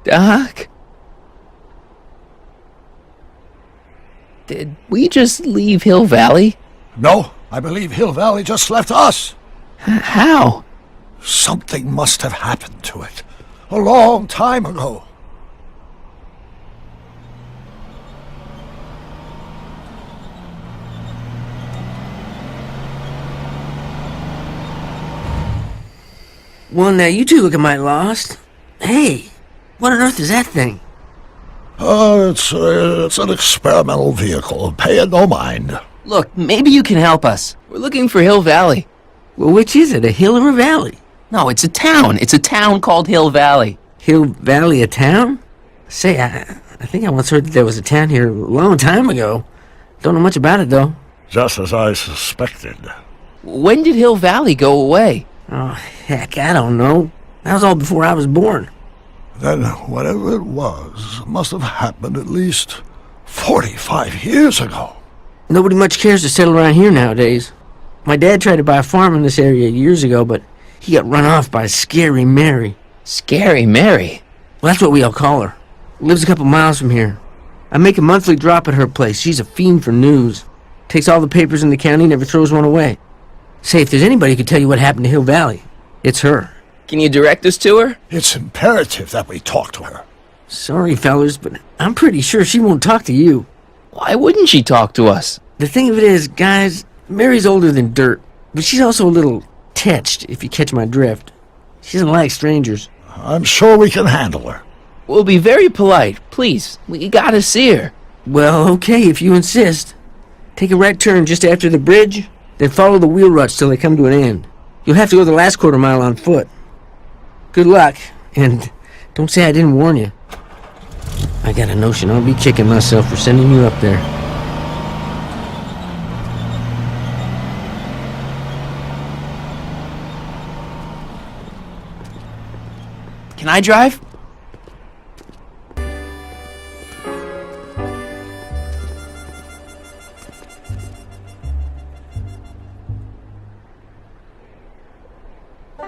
Doc? Did we just leave Hill Valley? No, I believe Hill Valley just left us. How? Something must have happened to it. A long time ago. Well, now you two looking mighty lost. Hey, what on earth is that thing? It's an experimental vehicle. Pay it no mind. Look, maybe you can help us. We're looking for Hill Valley. Well, which is it, a hill or a valley? No, it's a town. It's a town called Hill Valley. Hill Valley, a town? Say, I think I once heard that there was a town here a long time ago. Don't know much about it, though. Just as I suspected. When did Hill Valley go away? Oh, heck, I don't know. That was all before I was born. Then whatever it was must have happened at least 45 years ago. Nobody much cares to settle around here nowadays. My dad tried to buy a farm in this area years ago, but he got run off by Scary Mary. Scary Mary? Well, that's what we all call her. Lives a couple miles from here. I make a monthly drop at her place. She's a fiend for news. Takes all the papers in the county, never throws one away. Say, if there's anybody who could tell you what happened to Hill Valley, it's her. Can you direct us to her? It's imperative that we talk to her. Sorry, fellers, but I'm pretty sure she won't talk to you. Why wouldn't she talk to us? The thing of it is, guys, Mary's older than dirt, but she's also a little tetched, if you catch my drift. She doesn't like strangers. I'm sure we can handle her. We'll be very polite. Please, we gotta see her. Well, okay, if you insist. Take a right turn just after the bridge, then follow the wheel ruts till they come to an end. You'll have to go the last quarter mile on foot. Good luck, and don't say I didn't warn you. I got a notion I'll be kicking myself for sending you up there. Can I drive?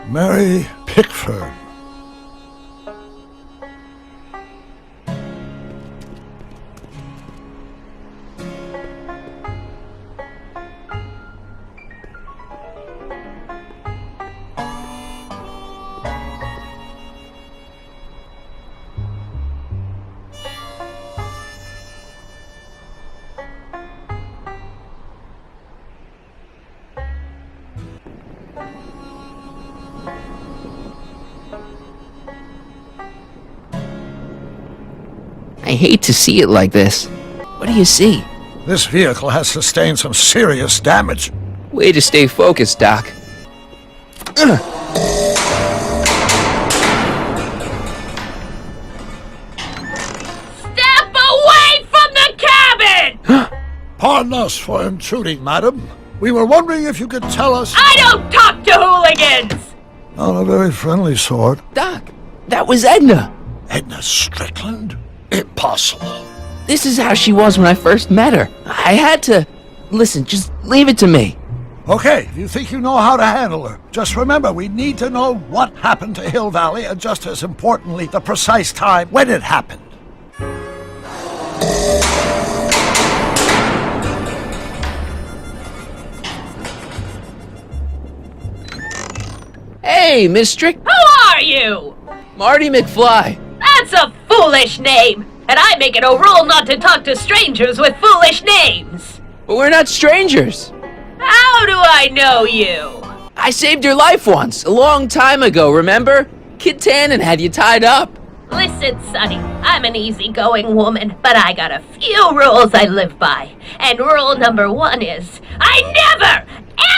Mary Pickford. I hate to see it like this. What do you see? This vehicle has sustained some serious damage. Way to stay focused, Doc. Step away from the cabin! Pardon us for intruding, madam. We were wondering if you could tell us... I don't talk to hooligans! Not a very friendly sort. Doc, that was Edna. Edna Strickland? Impossible. This is how she was when I first met her. I had to... Listen, just leave it to me. Okay, if you think you know how to handle her, just remember we need to know what happened to Hill Valley and just as importantly, the precise time when it happened. Hey, Miss Strick... Who are you? Marty McFly. That's a foolish name, and I make it a rule not to talk to strangers with foolish names. But we're not strangers. How do I know you? I saved your life once, a long time ago, remember? Kid Tannen had you tied up. Listen, Sonny, I'm an easygoing woman, but I got a few rules I live by. And rule number 1 is, I never,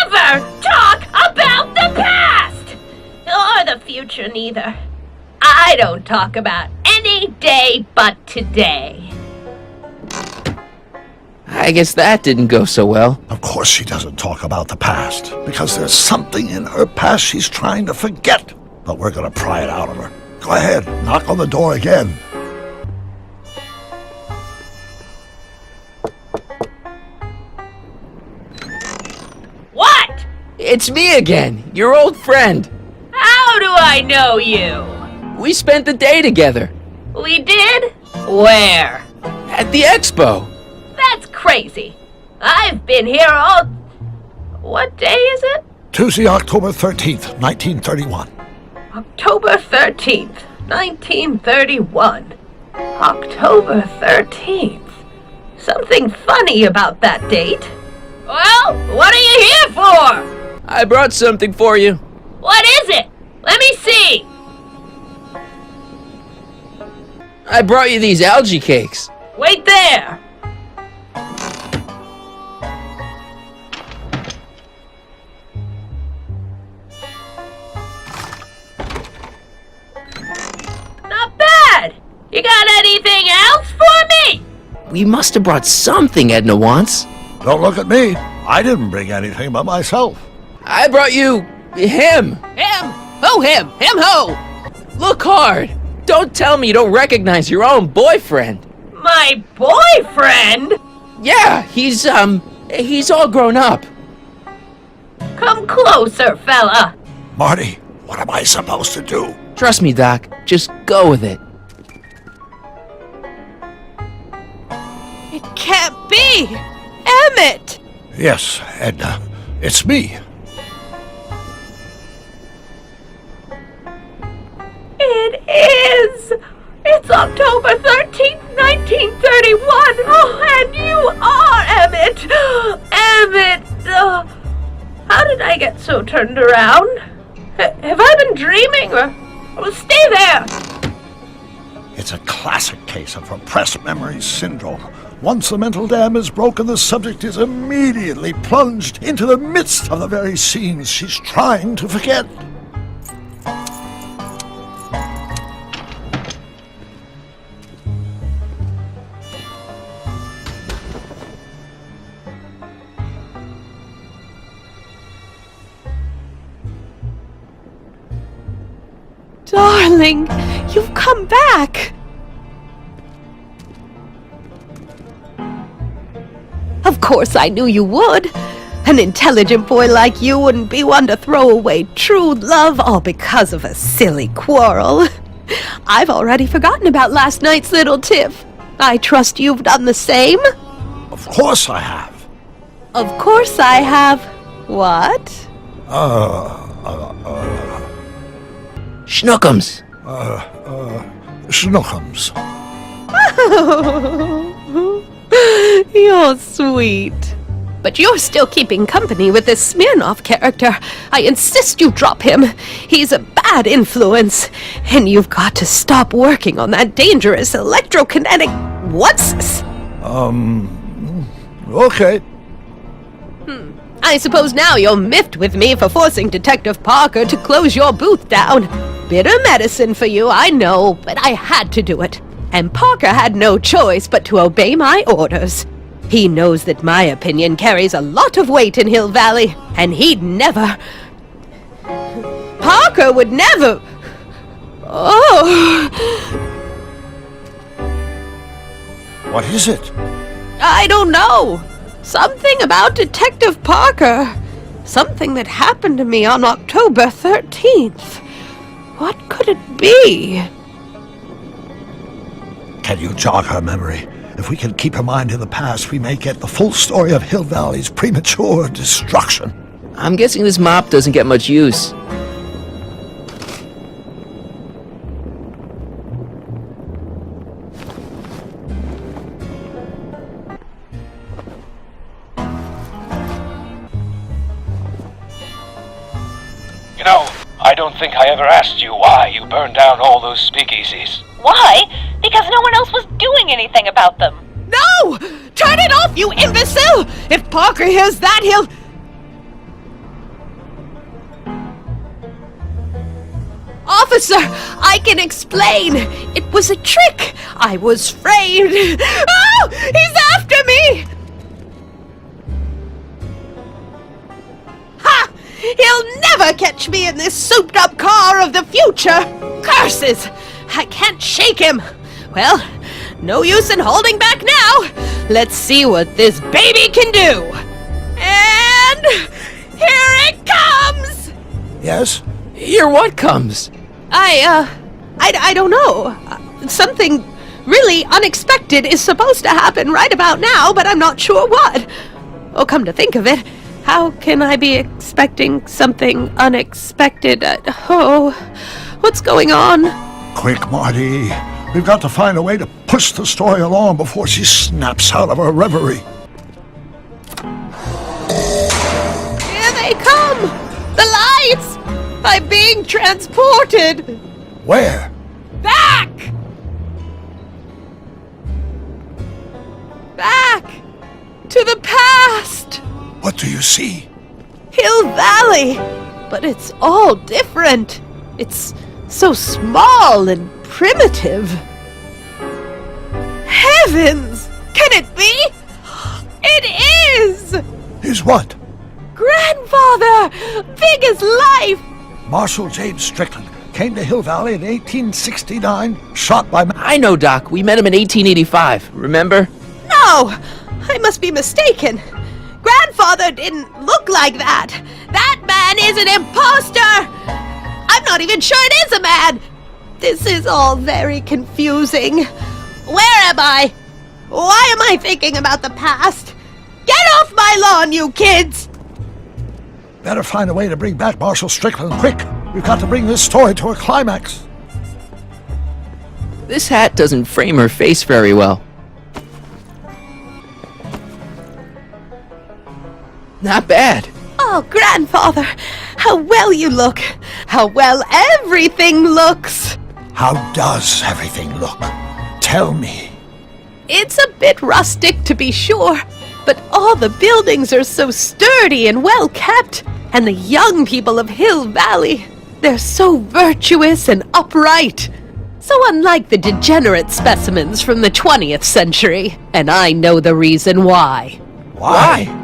ever talk about the past! Or the future, neither. I don't talk about any day but today. I guess that didn't go so well. Of course she doesn't talk about the past, because there's something in her past she's trying to forget. But we're gonna pry it out of her. Go ahead, knock on the door again. What? It's me again, your old friend. How do I know you? We spent the day together. We did? Where? At the expo. That's crazy. I've been here all... What day is it? Tuesday, October 13th, 1931. October 13th, 1931. October 13th. Something funny about that date. Well, what are you here for? I brought something for you. What is it? Let me see. I brought you these algae cakes. Wait there. Not bad. You got anything else for me? We must have brought something Edna wants. Don't look at me. I didn't bring anything but myself. I brought you him. Him! Ho him! Him ho! Look hard. Don't tell me you don't recognize your own boyfriend. My boyfriend? Yeah, he's all grown up. Come closer, fella. Marty, what am I supposed to do? Trust me, Doc. Just go with it. It can't be! Emmett! Yes, Edna. It's me. It is! It's October 13th, 1931! Oh, and you are Emmett! Emmett! How did I get so turned around? Have I been dreaming? Or stay there! It's a classic case of repressed memory syndrome. Once the mental dam is broken, the subject is immediately plunged into the midst of the very scenes she's trying to forget. Darling, you've come back! Of course I knew you would. An intelligent boy like you wouldn't be one to throw away true love all because of a silly quarrel. I've already forgotten about last night's little tiff. I trust you've done the same? Of course I have. Of course I have. What? Schnookums. Schnookums. You're sweet. But you're still keeping company with this Smirnoff character. I insist you drop him. He's a bad influence. And you've got to stop working on that dangerous electrokinetic... What's this? Okay. I suppose now you're miffed with me for forcing Detective Parker to close your booth down. Bitter medicine for you, I know, but I had to do it. And Parker had no choice but to obey my orders. He knows that my opinion carries a lot of weight in Hill Valley, and he'd never... Parker would never... Oh... What is it? I don't know. Something about Detective Parker. Something that happened to me on October 13th. What could it be? Can you jog her memory? If we can keep her mind in the past, we may get the full story of Hill Valley's premature destruction. I'm guessing this mop doesn't get much use. You know, I don't think I ever asked you why you burned down all those speakeasies. Why? Because no one else was doing anything about them. No! Turn it off, you imbecile! If Parker hears that, he'll... Officer, I can explain. It was a trick. I was framed. Oh! He's after me! Ha! He'll never catch me in this souped-up car of the future. Curses! I can't shake him. Well, no use in holding back now. Let's see what this baby can do. And here it comes. Yes? Here what comes? I don't know. something really unexpected is supposed to happen right about now, but I'm not sure what. Oh, come to think of it, how can I be expecting something unexpected? What's going on? Quick, Marty. We've got to find a way to push the story along before she snaps out of her reverie. Here they come! The lights! I'm being transported! Where? Back! Back! To the past! What do you see? Hill Valley! But it's all different. It's so small and primitive. Heavens! Can it be? It is! Is what? Grandfather! Big as life! Marshal James Strickland came to Hill Valley in 1869, shot by... I know, Doc. We met him in 1885. Remember? No! I must be mistaken. Grandfather didn't look like that. That man is an imposter! I'm not even sure it is a man! This is all very confusing. Where am I? Why am I thinking about the past? Get off my lawn, you kids! Better find a way to bring back Marshal Strickland, quick! We've got to bring this story to a climax. This hat doesn't frame her face very well. Not bad. Oh, Grandfather, how well you look. How well everything looks. How does everything look? Tell me. It's a bit rustic, to be sure, but all the buildings are so sturdy and well kept. And the young people of Hill Valley, they're so virtuous and upright. So unlike the degenerate specimens from the 20th century. And I know the reason why. Why?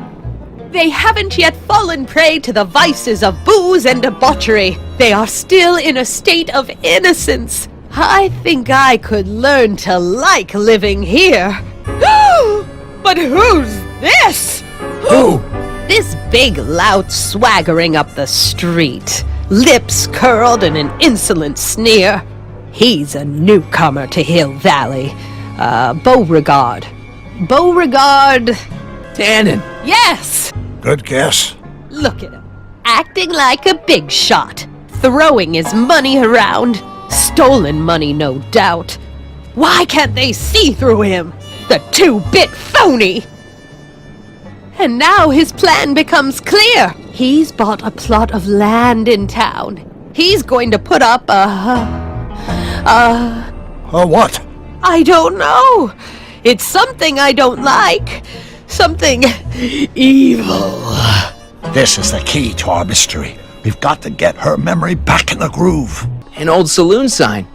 They haven't yet fallen prey to the vices of booze and debauchery. They are still in a state of innocence. I think I could learn to like living here. But who's this? Who? This big lout swaggering up the street, lips curled in an insolent sneer. He's a newcomer to Hill Valley. Beauregard. Beauregard... Tannen. Yes! Good guess. Look at him, acting like a big shot, throwing his money around. Stolen money, no doubt. Why can't they see through him? The two-bit phony! And now his plan becomes clear. He's bought a plot of land in town. He's going to put up What? I don't know. It's something I don't like. Something evil. This is the key to our mystery. We've got to get her memory back in the groove. An old saloon sign.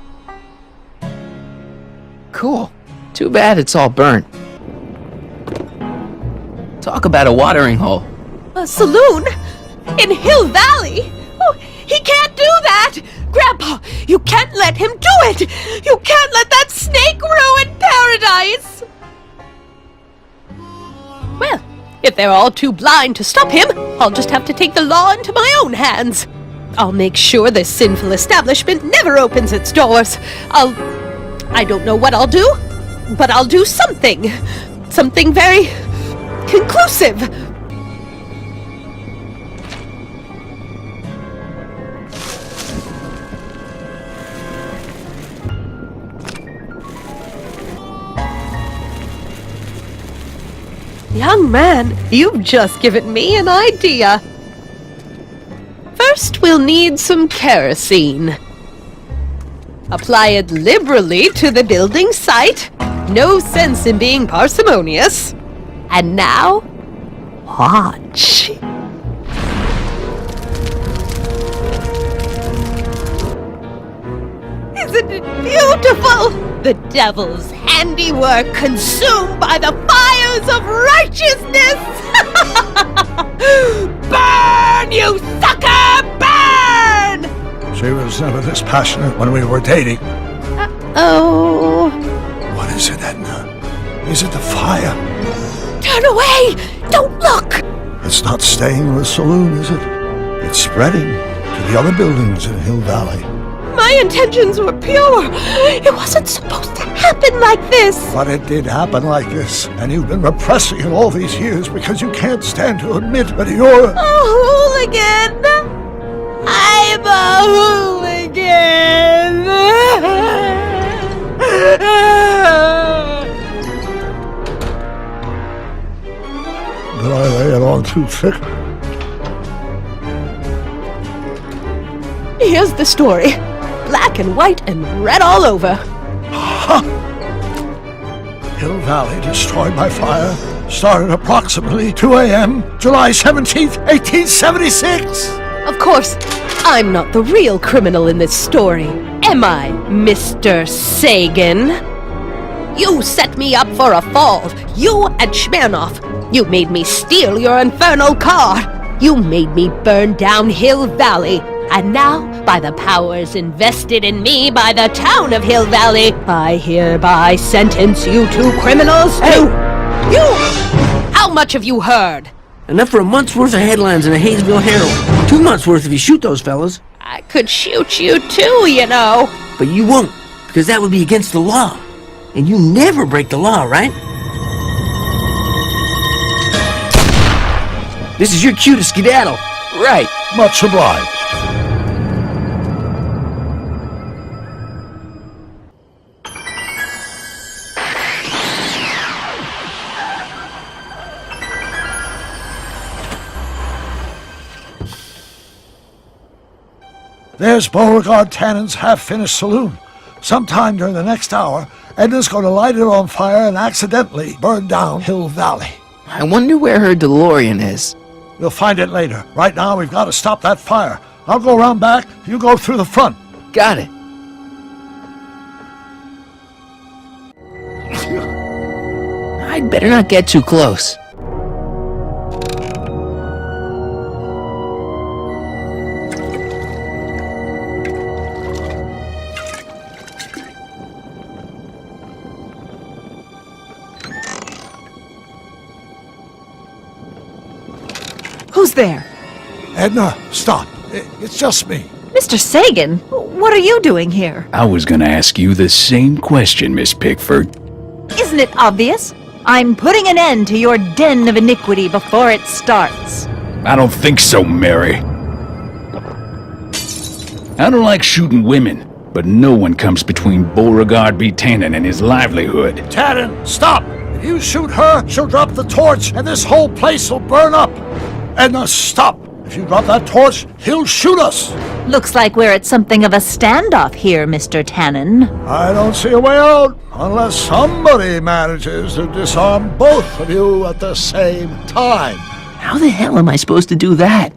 Cool. Too bad it's all burnt. Talk about a watering hole. A saloon? In Hill Valley? Oh, he can't do that! Grandpa, you can't let him do it! You can't let that snake ruin paradise! Well, if they're all too blind to stop him, I'll just have to take the law into my own hands. I'll make sure this sinful establishment never opens its doors. I don't know what I'll do, but I'll do something. Something very conclusive. Young man, you've just given me an idea. First, we'll need some kerosene. Apply it liberally to the building site. No sense in being parsimonious. And now, watch. Isn't it beautiful? The devil's handiwork consumed by the fires of righteousness! Burn, you sucker! Burn! She was never this passionate when we were dating. Oh. What is it, Edna? Is it the fire? Turn away! Don't look! It's not staying in the saloon, is it? It's spreading to the other buildings in Hill Valley. My intentions were pure. It wasn't supposed to happen like this. But it did happen like this, and you've been repressing it all these years because you can't stand to admit that you're... A hooligan. I'm a hooligan. Did I lay it on too thick? Here's the story. Black and white and red all over. Hill Valley destroyed by fire started approximately 2 a.m., July 17th, 1876. Of course, I'm not the real criminal in this story, am I, Mr. Sagan? You set me up for a fall. You and Smirnoff. You made me steal your infernal car. You made me burn down Hill Valley. And now, by the powers invested in me by the town of Hill Valley, I hereby sentence you two criminals to... You! How much have you heard? Enough for a month's worth of headlines in a Hayesville Herald. 2 months worth if you shoot those fellas. I could shoot you too, you know. But you won't, because that would be against the law. And you never break the law, right? This is your cue to skedaddle. Right. Much obliged. There's Beauregard Tannen's half-finished saloon. Sometime during the next hour, Edna's going to light it on fire and accidentally burn down Hill Valley. I wonder where her DeLorean is. We'll find it later. Right now, we've got to stop that fire. I'll go around back, you go through the front. Got it. I'd better not get too close. Who's there? Edna, stop. It's just me. Mr. Sagan, what are you doing here? I was gonna ask you the same question, Miss Pickford. Isn't it obvious? I'm putting an end to your den of iniquity before it starts. I don't think so, Mary. I don't like shooting women, but no one comes between Beauregard B. Tannen and his livelihood. Tannen, stop! If you shoot her, she'll drop the torch and this whole place will burn up. Edna, stop! If you drop that torch, he'll shoot us! Looks like we're at something of a standoff here, Mr. Tannen. I don't see a way out, unless somebody manages to disarm both of you at the same time. How the hell am I supposed to do that?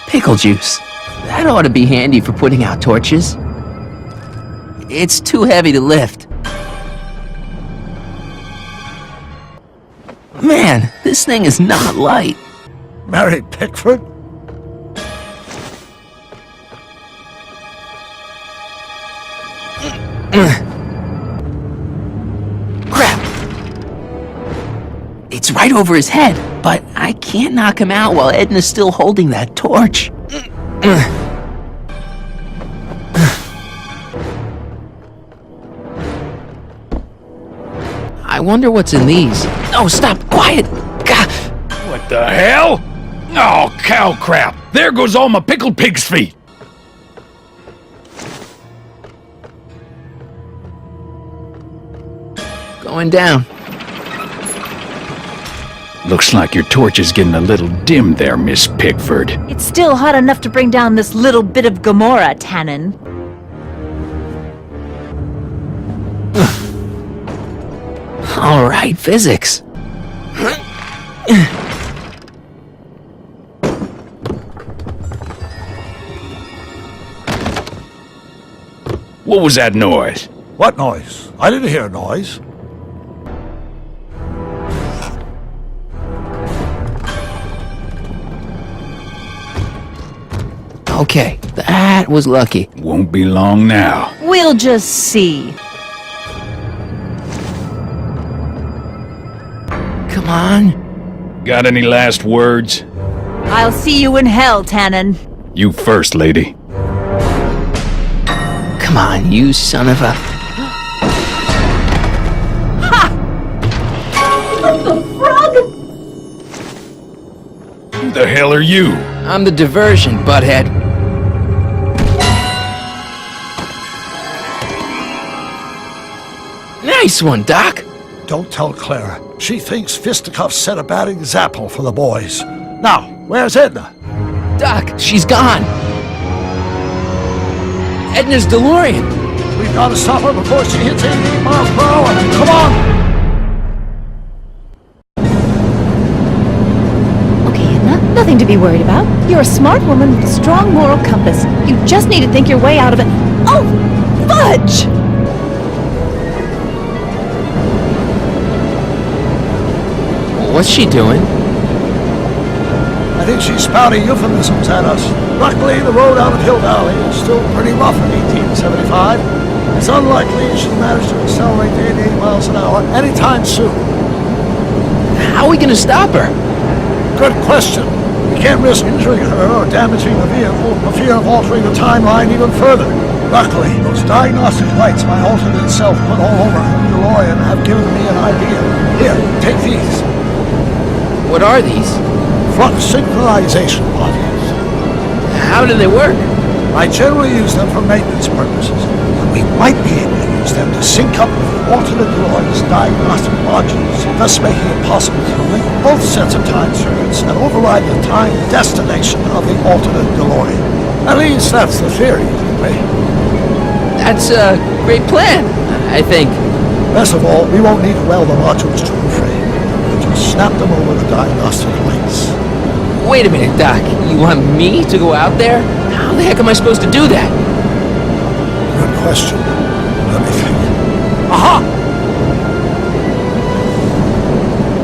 Pickle juice. That ought to be handy for putting out torches. It's too heavy to lift. Man, this thing is not light. Mary Pickford? Crap! It's right over his head, but I can't knock him out while Edna's still holding that torch. I wonder what's in these. Oh, stop! Quiet! Gah. What the hell? Oh, cow crap! There goes all my pickled pig's feet! Going down. Looks like your torch is getting a little dim there, Miss Pickford. It's still hot enough to bring down this little bit of Gomorrah, Tannen. All right, physics. What was that noise? What noise? I didn't hear a noise. Okay, that was lucky. Won't be long now. We'll just see. on. Got any last words? I'll see you in hell, Tannen. You first, lady. Come on, you son of a... Who the hell are you? I'm the diversion, butthead. Nice one, Doc. Don't tell Clara. She thinks fisticuffs set a bad example for the boys. Now, where's Edna? Doc, she's gone. Edna's DeLorean. We've got to stop her before she hits 88 miles per hour. Come on! Okay, Edna, nothing to be worried about. You're a smart woman with a strong moral compass. You just need to think your way out of it. Oh, fudge! What's she doing? I think she's spouting euphemisms at us. Luckily, the road out of Hill Valley is still pretty rough in 1875. It's unlikely she'll manage to accelerate to 88 miles an hour anytime soon. How are we gonna stop her? Good question. We can't risk injuring her or damaging the vehicle for fear of altering the timeline even further. Luckily, those diagnostic lights my alternate self put all over her DeLorean have given me an idea. Here, take these. What are these? Flux synchronization modules. How do they work? I generally use them for maintenance purposes, but we might be able to use them to sync up with the alternate DeLorean's diagnostic modules, thus making it possible to link both sets of time circuits and override the time destination of the alternate DeLorean. At least that's the theory, anyway. That's a great plan, I think. Best of all, we won't need to weld the modules to the frame. We'll just snap them over the diagnostic lights. Wait a minute, Doc. You want me to go out there? How the heck am I supposed to do that? Good question. Let me think. Aha!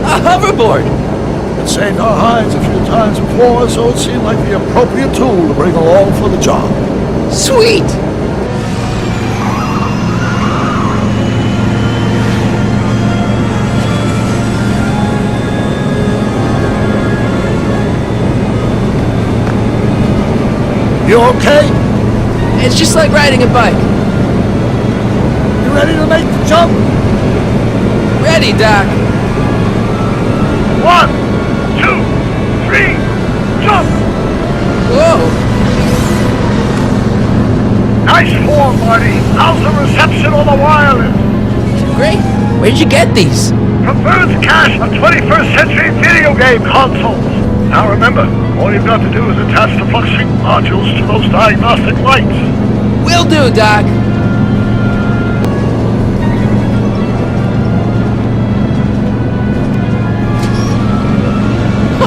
A hoverboard! It saved our hides a few times before, so it seemed like the appropriate tool to bring along for the job. Sweet! You okay? It's just like riding a bike. You ready to make the jump? Ready, Doc. 1, 2, 3, jump! Whoa! Nice form, Marty. How's the reception on the wireless? Great. Where'd you get these? From Bird's cache of 21st century video game consoles. Now remember, all you've got to do is attach the flux sync modules to those diagnostic lights. Will do, Doc.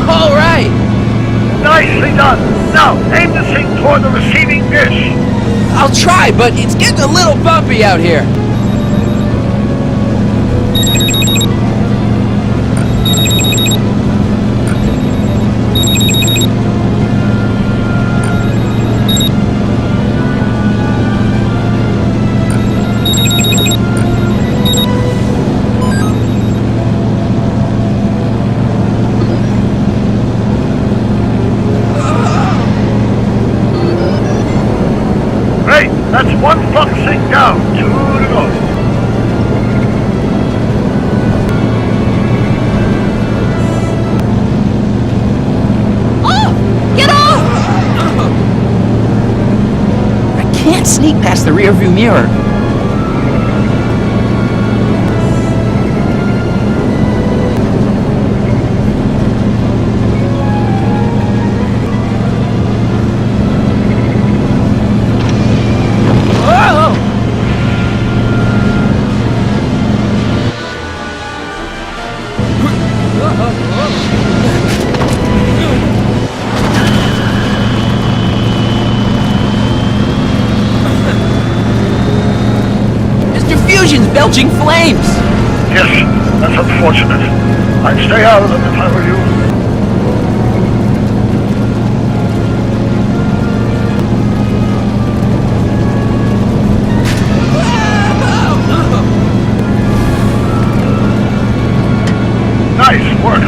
All right. Nicely done. Now, aim the sync toward the receiving dish. I'll try, but it's getting a little bumpy out here. That's one flux sync down, 2 to go. Oh! Get off! I can't sneak past the rearview mirror. Belching flames! Yes, that's unfortunate. I'd stay out of them if I were you. Nice work.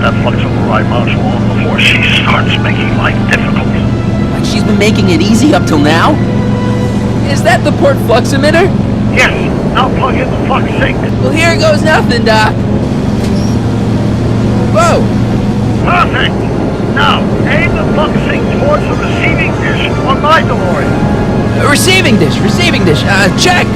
that flux override module on before she starts making life difficult. Like she's been making it easy up till now? Is that the port flux emitter? Yes, now plug in the flux sink. Well, here goes nothing, Doc. Whoa! Perfect! Now, aim the flux sink towards the receiving dish on my DeLorean. Receiving dish, check!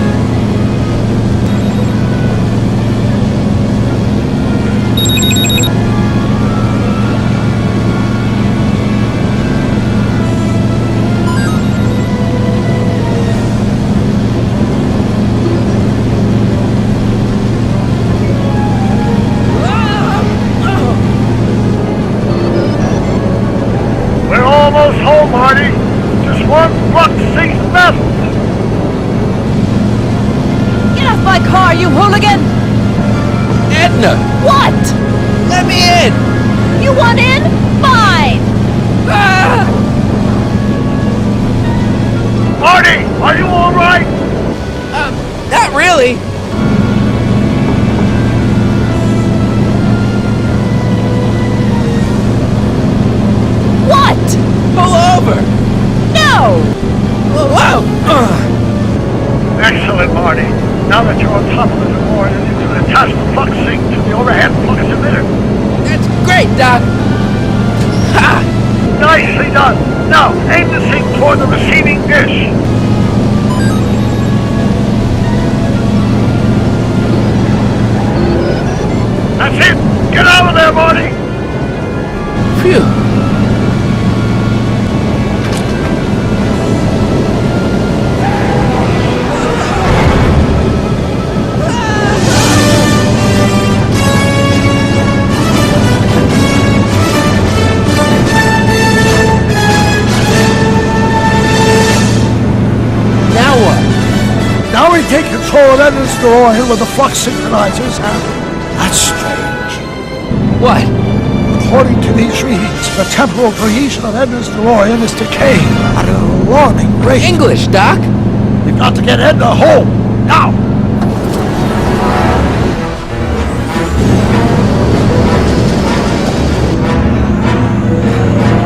We're almost home, Marty. Just one flux sink left. Get off my car, you hooligan! Edna! What? Let me in! You want in? Fine! Ah! Marty, are you all right? Not really. What? Pull over! No! Whoa! Excellent, Marty. Now that you're on top of the DeLorean, you can attach the flux sink to the overhead flux emitter. That's great, Doc! Ha! Nicely done. Now, aim the sink toward the receiving dish. That's it. Get out of there, Marty. Phew! Now what? Now we take control of Edna's DeLorean with the flux synchronizers, and that's strange. What? According to these readings, the temporal cohesion of Edna's DeLorean is decaying at an alarming rate. English, Doc! We've got to get Edna home, now!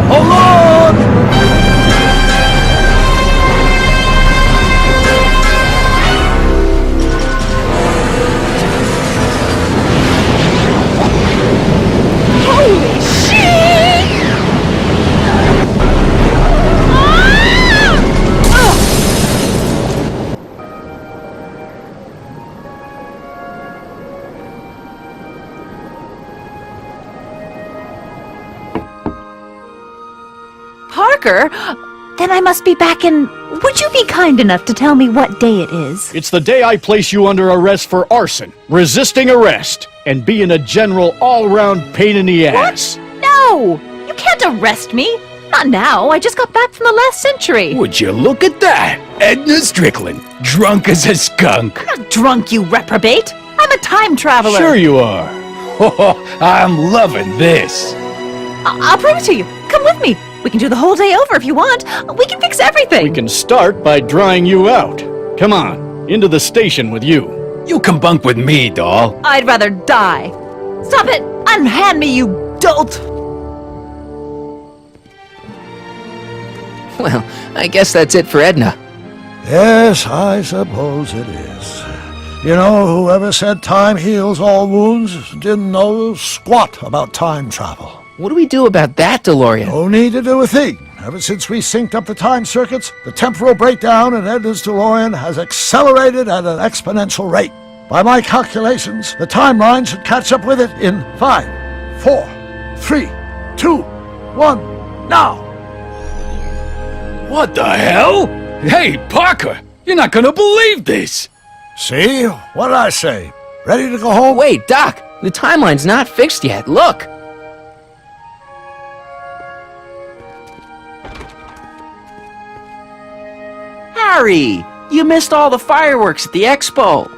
Hold on! Holy shit! Parker? Then I must be back in... Would you be kind enough to tell me what day it is? It's the day I place you under arrest for arson, resisting arrest, and being a general all-round pain in the ass. No! You can't arrest me! Not now, I just got back from the last century. Would you look at that? Edna Strickland, drunk as a skunk. I'm not drunk, you reprobate! I'm a time traveler! Sure you are. Oh, I'm loving this. I'll prove it to you. Come with me. We can do the whole day over if you want. We can fix everything. We can start by drying you out. Come on, into the station with you. You can bunk with me, doll. I'd rather die. Stop it! Unhand me, you dolt! Well, I guess that's it for Edna. Yes, I suppose it is. You know, whoever said time heals all wounds didn't know squat about time travel. What do we do about that, DeLorean? No need to do a thing. Ever since we synced up the time circuits, the temporal breakdown in Edna's DeLorean has accelerated at an exponential rate. By my calculations, the timeline should catch up with it in 5, 4, 3, 2, 1, now! What the hell? Hey, Parker, you're not gonna believe this. See? What did I say? Ready to go home? Wait, Doc! The timeline's not fixed yet. Look! Harry! You missed all the fireworks at the expo.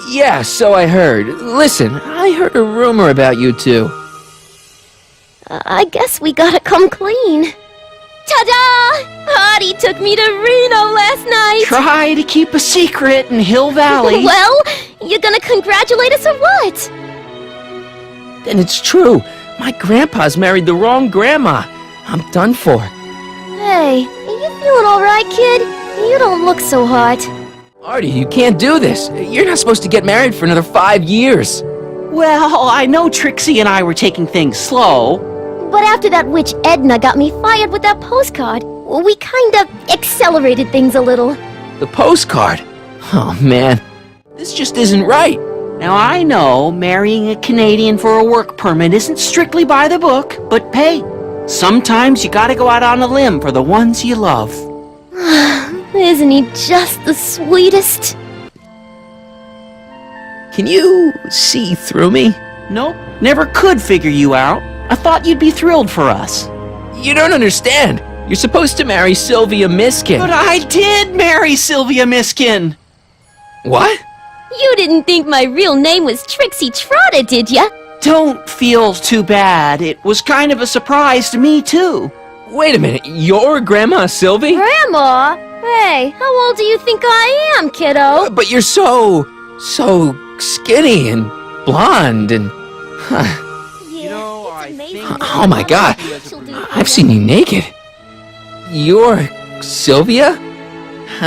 Yeah, so I heard. Listen, I heard a rumor about you two. I guess we gotta come clean. Ta-da! Audie took me to Reno last night. Try to keep a secret in Hill Valley. Well, you gonna congratulate us or what? And it's true. My grandpa's married the wrong grandma. I'm done for. Hey, are you feeling alright, kid? You don't look so hot. Artie, you can't do this. You're not supposed to get married for another 5 years. Well, I know Trixie and I were taking things slow. But after that witch Edna got me fired with that postcard, we kind of accelerated things a little. The postcard? Oh, man. This just isn't right. Now, I know marrying a Canadian for a work permit isn't strictly by the book, but hey, sometimes you gotta go out on a limb for the ones you love. Isn't he just the sweetest? Can you see through me? Nope, never could figure you out. I thought you'd be thrilled for us. You don't understand. You're supposed to marry Sylvia Miskin. But I did marry Sylvia Miskin! What? You didn't think my real name was Trixie Trotter, did ya? Don't feel too bad. It was kind of a surprise to me, too. Wait a minute, you're Grandma Sylvie? Grandma? Hey, how old do you think I am, kiddo? But you're so skinny and blonde and... Oh my God, I've seen you naked. You're Sylvia?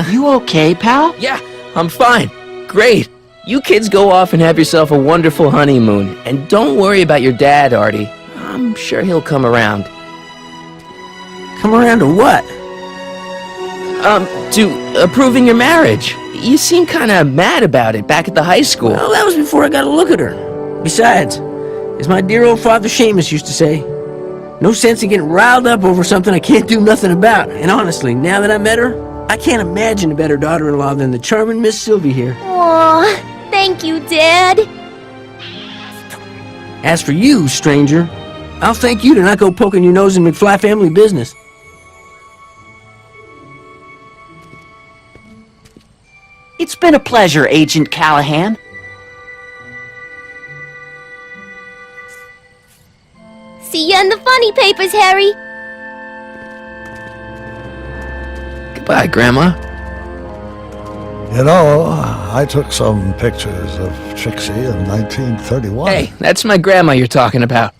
You okay, pal? Yeah, I'm fine. Great. You kids go off and have yourself a wonderful honeymoon. And don't worry about your dad, Artie. I'm sure he'll come around. Come around to what? To approving your marriage. You seem kind of mad about it back at the high school. Well, that was before I got a look at her. Besides, as my dear old father Seamus used to say, no sense in getting riled up over something I can't do nothing about. And honestly, now that I met her, I can't imagine a better daughter-in-law than the charming Miss Sylvie here. Aw, thank you, Dad. As for you, stranger, I'll thank you to not go poking your nose in McFly family business. It's been a pleasure, Agent Callahan. See ya in the funny papers, Harry. Goodbye, Grandma. You know, I took some pictures of Trixie in 1931. Hey, that's my grandma you're talking about.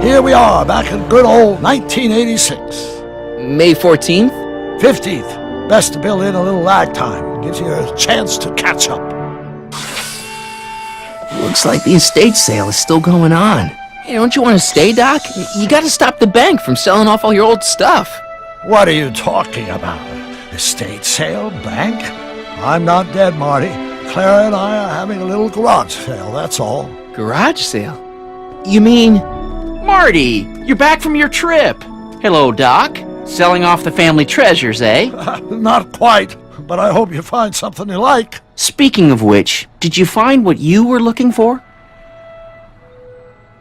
Here we are, back in good old 1986. May 14th? 15th. Best to build in a little lag time. Gives you a chance to catch up. Looks like the estate sale is still going on. Hey, don't you want to stay, Doc? You gotta stop the bank from selling off all your old stuff. What are you talking about? Estate sale? Bank? I'm not dead, Marty. Clara and I are having a little garage sale, that's all. Garage sale? You mean... Marty, you're back from your trip. Hello, Doc. Selling off the family treasures, eh? Not quite, but I hope you find something you like. Speaking of which, did you find what you were looking for?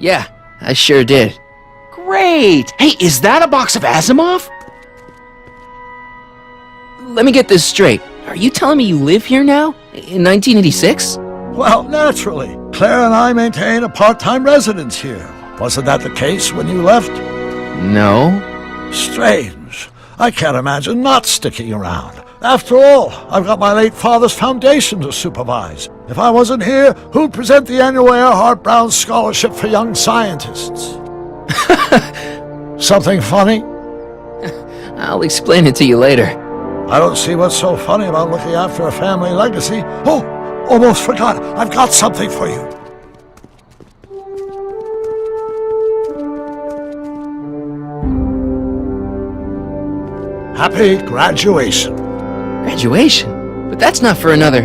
Yeah, I sure did. Great! Hey, is that a box of Asimov? Let me get this straight. Are you telling me you live here now? In 1986? Well, naturally. Clara and I maintain a part-time residence here. Wasn't that the case when you left? No. Strange. I can't imagine not sticking around. After all, I've got my late father's foundation to supervise. If I wasn't here, who'd present the annual Earhart Brown Scholarship for Young Scientists? Something funny? I'll explain it to you later. I don't see what's so funny about looking after a family legacy. Oh, almost forgot. I've got something for you. Happy graduation. Graduation? But that's not for another...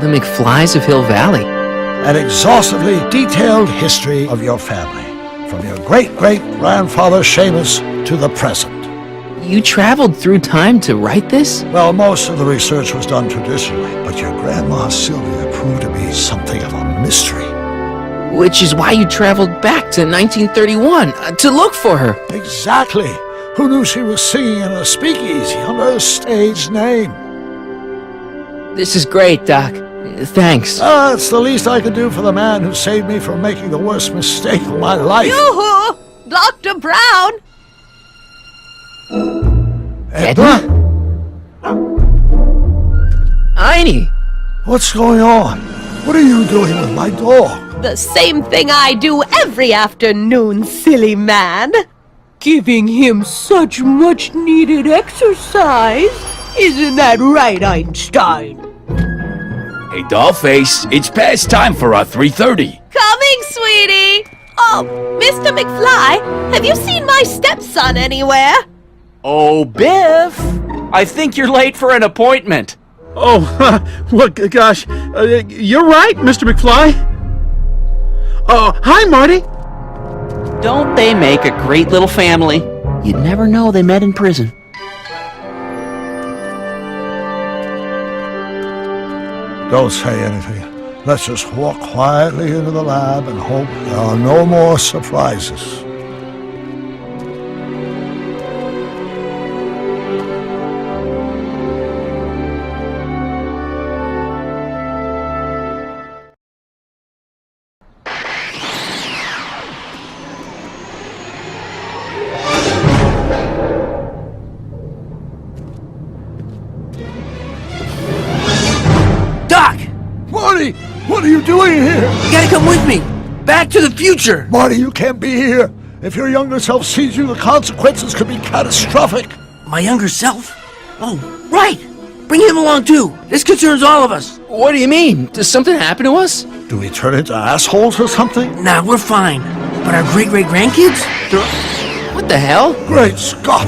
The McFlys of Hill Valley. An exhaustively detailed history of your family, from your great-great-grandfather Seamus to the present. You traveled through time to write this? Well, most of the research was done traditionally, but your grandma Sylvia proved to be something of a mystery. Which is why you traveled back to 1931, to look for her. Exactly. Who knew she was singing in a speakeasy under a stage name? This is great, Doc. Thanks. It's the least I could do for the man who saved me from making the worst mistake of my life. Yoo-hoo! Dr. Brown! Edna? Einie! What's going on? What are you doing with my dog? The same thing I do every afternoon, silly man. Giving him such much-needed exercise. Isn't that right, Einstein? Hey, Dollface, it's past time for our 3:30. Coming, sweetie! Oh, Mr. McFly, have you seen my stepson anywhere? Oh, Biff! I think you're late for an appointment. Oh, well, gosh, you're right, Mr. McFly. Hi, Marty. Don't they make a great little family? You'd never know they met in prison. Don't say anything. Let's just walk quietly into the lab and hope there are no more surprises. Doc! Marty! What are you doing here? You gotta come with me! Back to the future! Marty, you can't be here. If your younger self sees you, the consequences could be catastrophic. My younger self? Oh, right! Bring him along too! This concerns all of us! What do you mean? Does something happen to us? Do we turn into assholes or something? Nah, we're fine. But our great-great-grandkids? What the hell? Great Scott!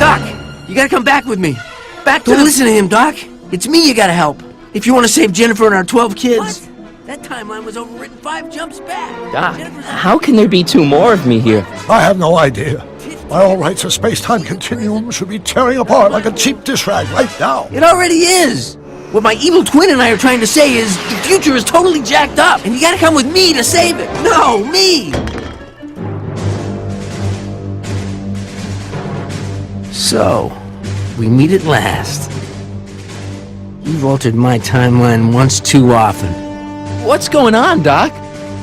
Doc! You gotta come back with me! Back to Don't listen to him, Doc! It's me you gotta help! If you want to save Jennifer and our 12 kids! What? That timeline was overwritten 5 jumps back! Doc, how can there be 2 more of me here? I have no idea. By all rights, a space-time continuum should be tearing apart like a cheap dish rag right now. It already is! What my evil twin and I are trying to say is, the future is totally jacked up, and you gotta come with me to save it! No, me! So, we meet at last. You've altered my timeline once too often. What's going on, Doc?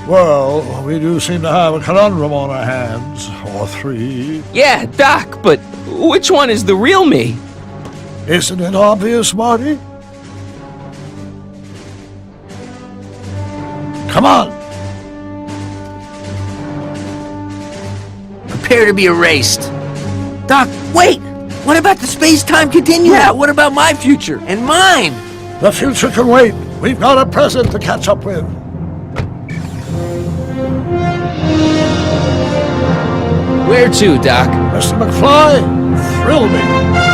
Well, we do seem to have a conundrum on our hands. Or 3. Yeah, Doc, but which one is the real me? Isn't it obvious, Marty? Come on! Prepare to be erased. Doc, wait! What about the space-time continuum? Yeah, what about my future? And mine? The future can wait. We've got a present to catch up with. Where to, Doc? Mr. McFly, thrill me.